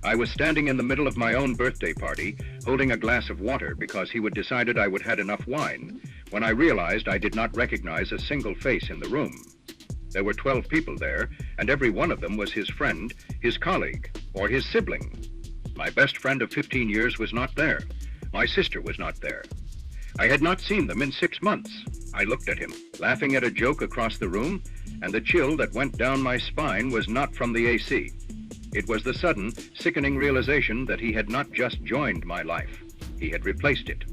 I was standing in the middle of my own birthday party, holding a glass of water because he would decided I would had enough wine, when I realized I did not recognize a single face in the room. There were 12 people there, and every one of them was his friend, his colleague, or his sibling. My best friend of 15 years was not there. My sister was not there. I had not seen them in 6 months. I looked at him, laughing at a joke across the room, and the chill that went down my spine was not from the AC. It was the sudden, sickening realization that he had not just joined my life. He had replaced it.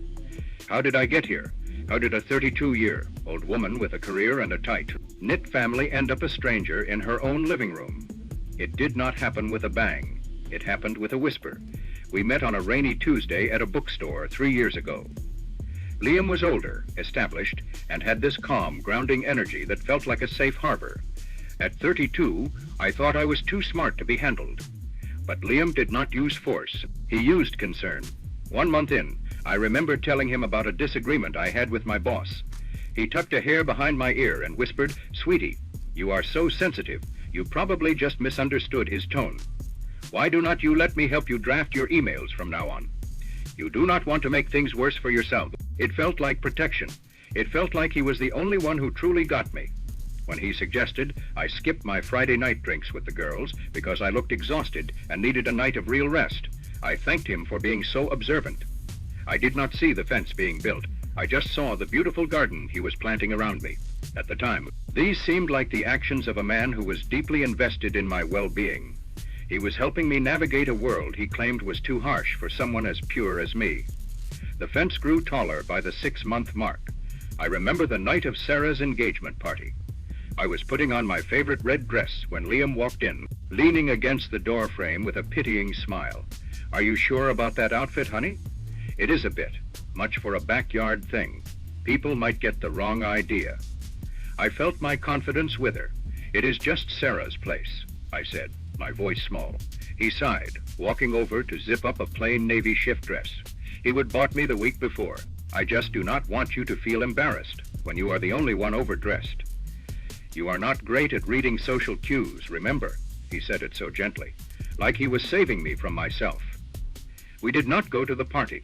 How did I get here? How did a 32-year-old woman with a career and a tight, knit family end up a stranger in her own living room? It did not happen with a bang. It happened with a whisper. We met on a rainy Tuesday at a bookstore 3 years ago. Liam was older, established, and had this calm, grounding energy that felt like a safe harbor. At 32, I thought I was too smart to be handled. But Liam did not use force. He used concern. 1 month in, I remember telling him about a disagreement I had with my boss. He tucked a hair behind my ear and whispered, "Sweetie, you are so sensitive. You probably just misunderstood his tone. Why do not you let me help you draft your emails from now on? You do not want to make things worse for yourself." It felt like protection. It felt like he was the only one who truly got me. When he suggested I skip my Friday night drinks with the girls because I looked exhausted and needed a night of real rest, I thanked him for being so observant. I did not see the fence being built. I just saw the beautiful garden he was planting around me. At the time, these seemed like the actions of a man who was deeply invested in my well-being. He was helping me navigate a world he claimed was too harsh for someone as pure as me. The fence grew taller by the 6-month mark. I remember the night of Sarah's engagement party. I was putting on my favorite red dress when Liam walked in, leaning against the door frame with a pitying smile. "Are you sure about that outfit, honey?" "It is a bit. Much for a backyard thing. People might get the wrong idea." I felt my confidence wither. "It is just Sarah's place," I said, my voice small. He sighed, walking over to zip up a plain navy shift dress. He would bought me the week before. "I just do not want you to feel embarrassed when you are the only one overdressed. You are not great at reading social cues, remember," he said it so gently, like he was saving me from myself. We did not go to the party.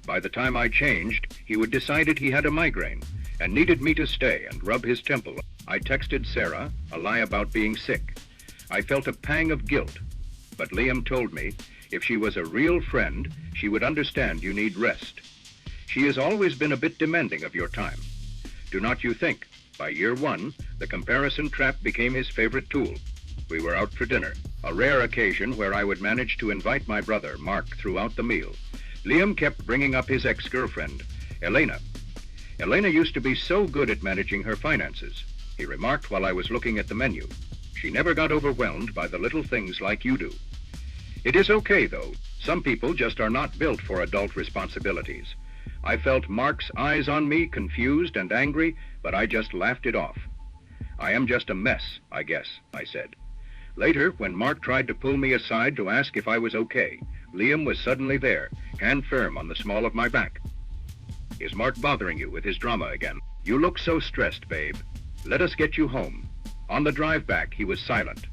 By the time I changed, he would decided he had a migraine and needed me to stay and rub his temple. I texted Sarah a lie about being sick. I felt a pang of guilt, but Liam told me if she was a real friend, she would understand you need rest. She has always been a bit demanding of your time. Do not you think, by year 1, the comparison trap became his favorite tool. We were out for dinner, a rare occasion where I would manage to invite my brother, Mark, throughout the meal. Liam kept bringing up his ex-girlfriend, Elena. "Elena used to be so good at managing her finances," he remarked while I was looking at the menu. "She never got overwhelmed by the little things like you do." It is okay, though. Some people just are not built for adult responsibilities. I felt Mark's eyes on me, confused and angry, but I just laughed it off. "I am just a mess, I guess," I said. Later, when Mark tried to pull me aside to ask if I was okay, Liam was suddenly there, hand firm on the small of my back. "Is Mark bothering you with his drama again? You look so stressed, babe. Let us get you home." On the drive back, he was silent.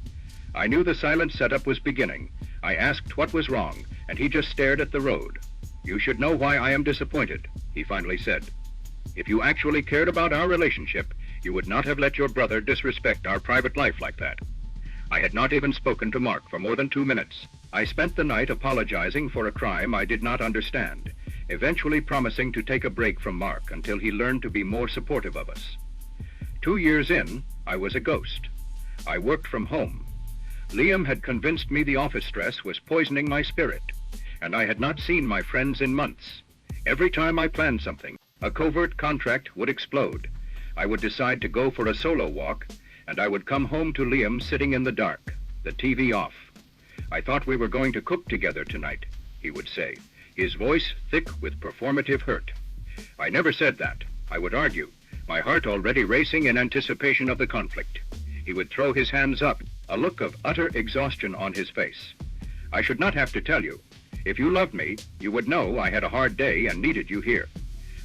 I knew the silent setup was beginning. I asked what was wrong, and he just stared at the road. "You should know why I am disappointed," he finally said. "If you actually cared about our relationship, you would not have let your brother disrespect our private life like that." I had not even spoken to Mark for more than 2 minutes. I spent the night apologizing for a crime I did not understand, eventually promising to take a break from Mark until he learned to be more supportive of us. 2 years in, I was a ghost. I worked from home. Liam had convinced me the office stress was poisoning my spirit, and I had not seen my friends in months. Every time I planned something, a covert contract would explode. I would decide to go for a solo walk, and I would come home to Liam sitting in the dark, the TV off. "I thought we were going to cook together tonight," he would say, his voice thick with performative hurt. I never said that. I would argue, my heart already racing in anticipation of the conflict. He would throw his hands up, a look of utter exhaustion on his face. "I should not have to tell you. If you loved me, you would know I had a hard day and needed you here.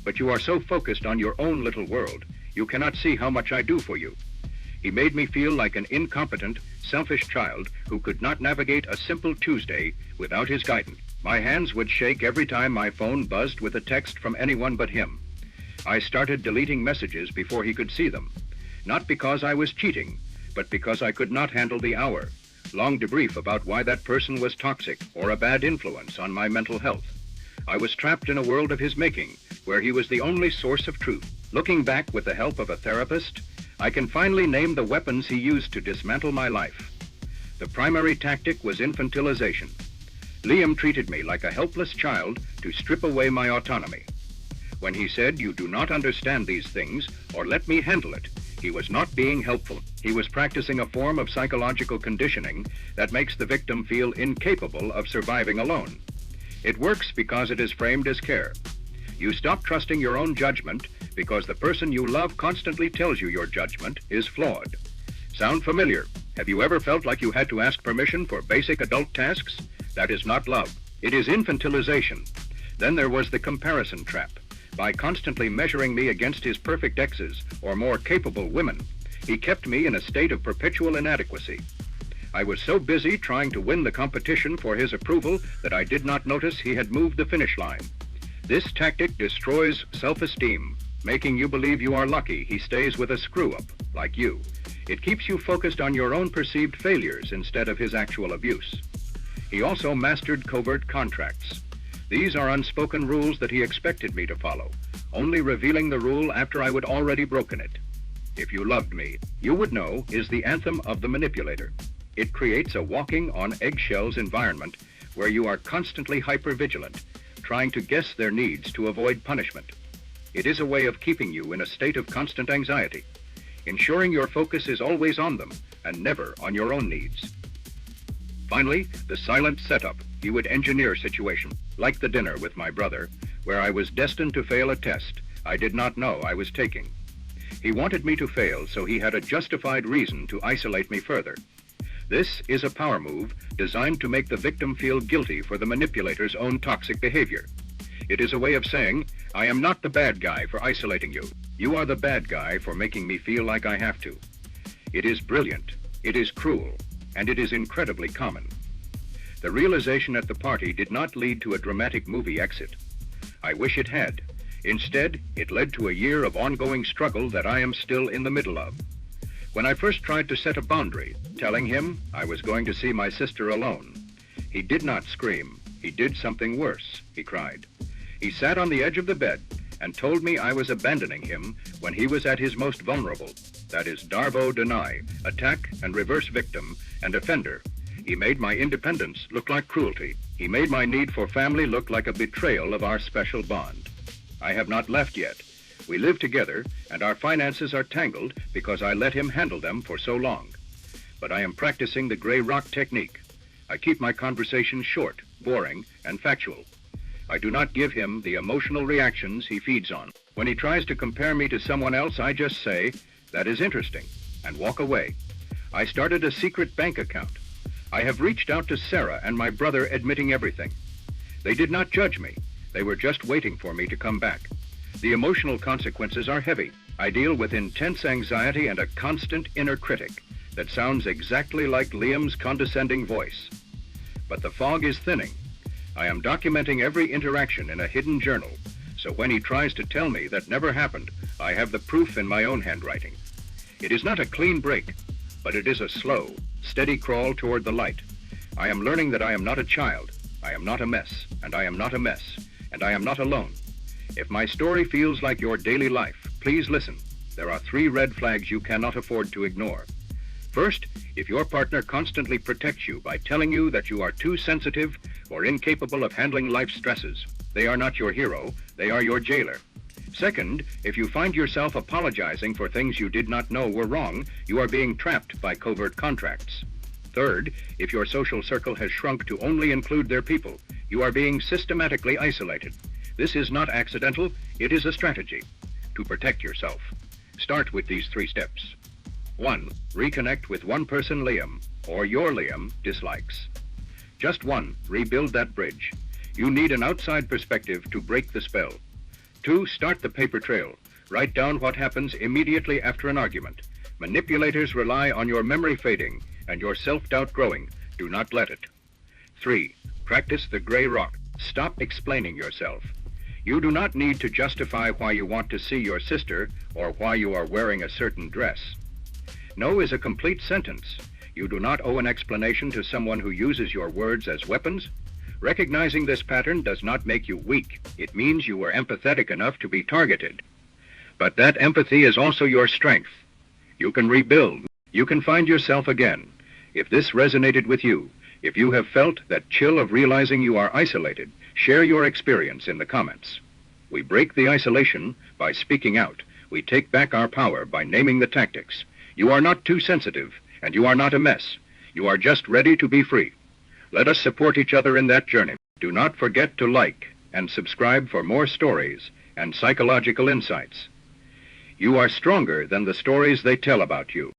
But you are so focused on your own little world, you cannot see how much I do for you." He made me feel like an incompetent, selfish child who could not navigate a simple Tuesday without his guidance. My hands would shake every time my phone buzzed with a text from anyone but him. I started deleting messages before he could see them, not because I was cheating, but because I could not handle the hour-long debrief about why that person was toxic or a bad influence on my mental health. I was trapped in a world of his making, where he was the only source of truth. Looking back with the help of a therapist, I can finally name the weapons he used to dismantle my life. The primary tactic was infantilization. Liam treated me like a helpless child to strip away my autonomy. When he said, "You do not understand these things, or let me handle it," he was not being helpful. He was practicing a form of psychological conditioning that makes the victim feel incapable of surviving alone. It works because it is framed as care. You stop trusting your own judgment because the person you love constantly tells you your judgment is flawed. Sound familiar? Have you ever felt like you had to ask permission for basic adult tasks? That is not love. It is infantilization. Then there was the comparison trap. By constantly measuring me against his perfect exes or more capable women, he kept me in a state of perpetual inadequacy. I was so busy trying to win the competition for his approval that I did not notice he had moved the finish line. This tactic destroys self-esteem, making you believe you are lucky he stays with a screw-up like you. It keeps you focused on your own perceived failures instead of his actual abuse. He also mastered covert contracts. These are unspoken rules that he expected me to follow, only revealing the rule after I would already broken it. "If you loved me, you would know" is the anthem of the manipulator. It creates a walking on eggshells environment where you are constantly hypervigilant, trying to guess their needs to avoid punishment. It is a way of keeping you in a state of constant anxiety, ensuring your focus is always on them and never on your own needs. Finally, the silent setup. He would engineer situations, like the dinner with my brother, where I was destined to fail a test I did not know I was taking. He wanted me to fail, so he had a justified reason to isolate me further. This is a power move designed to make the victim feel guilty for the manipulator's own toxic behavior. It is a way of saying, "I am not the bad guy for isolating you. You are the bad guy for making me feel like I have to." It is brilliant, it is cruel, and it is incredibly common. The realization at the party did not lead to a dramatic movie exit. I wish it had. Instead, it led to a year of ongoing struggle that I am still in the middle of. When I first tried to set a boundary, telling him I was going to see my sister alone, he did not scream. He did something worse. He cried. He sat on the edge of the bed and told me I was abandoning him when he was at his most vulnerable. That is Darvo deny, attack and reverse victim and offender. He made my independence look like cruelty. He made my need for family look like a betrayal of our special bond. I have not left yet. We live together, and our finances are tangled because I let him handle them for so long. But I am practicing the gray rock technique. I keep my conversations short, boring, and factual. I do not give him the emotional reactions he feeds on. When he tries to compare me to someone else, I just say, "That is interesting," and walk away. I started a secret bank account. I have reached out to Sarah and my brother, admitting everything. They did not judge me. They were just waiting for me to come back. The emotional consequences are heavy. I deal with intense anxiety and a constant inner critic that sounds exactly like Liam's condescending voice. But the fog is thinning. I am documenting every interaction in a hidden journal, so when he tries to tell me that never happened, I have the proof in my own handwriting. It is not a clean break, but it is a slow, steady crawl toward the light. I am learning that I am not a child, I am not a mess, and I am not a mess, and I am not alone. If my story feels like your daily life, please listen. There are 3 red flags you cannot afford to ignore. First, if your partner constantly protects you by telling you that you are too sensitive or incapable of handling life's stresses, they are not your hero, they are your jailer. Second, if you find yourself apologizing for things you did not know were wrong, you are being trapped by covert contracts. Third, if your social circle has shrunk to only include their people, you are being systematically isolated. This is not accidental, it is a strategy to protect yourself. Start with these 3 steps. 1. Reconnect with one person Liam, or your Liam, dislikes. Just one, rebuild that bridge. You need an outside perspective to break the spell. 2. Start the paper trail. Write down what happens immediately after an argument. Manipulators rely on your memory fading and your self-doubt growing, do not let it. 3. Practice the gray rock. Stop explaining yourself. You do not need to justify why you want to see your sister or why you are wearing a certain dress. No is a complete sentence. You do not owe an explanation to someone who uses your words as weapons. Recognizing this pattern does not make you weak. It means you were empathetic enough to be targeted. But that empathy is also your strength. You can rebuild. You can find yourself again. If this resonated with you, if you have felt that chill of realizing you are isolated, share your experience in the comments. We break the isolation by speaking out. We take back our power by naming the tactics. You are not too sensitive, and you are not a mess. You are just ready to be free. Let us support each other in that journey. Do not forget to like and subscribe for more stories and psychological insights. You are stronger than the stories they tell about you.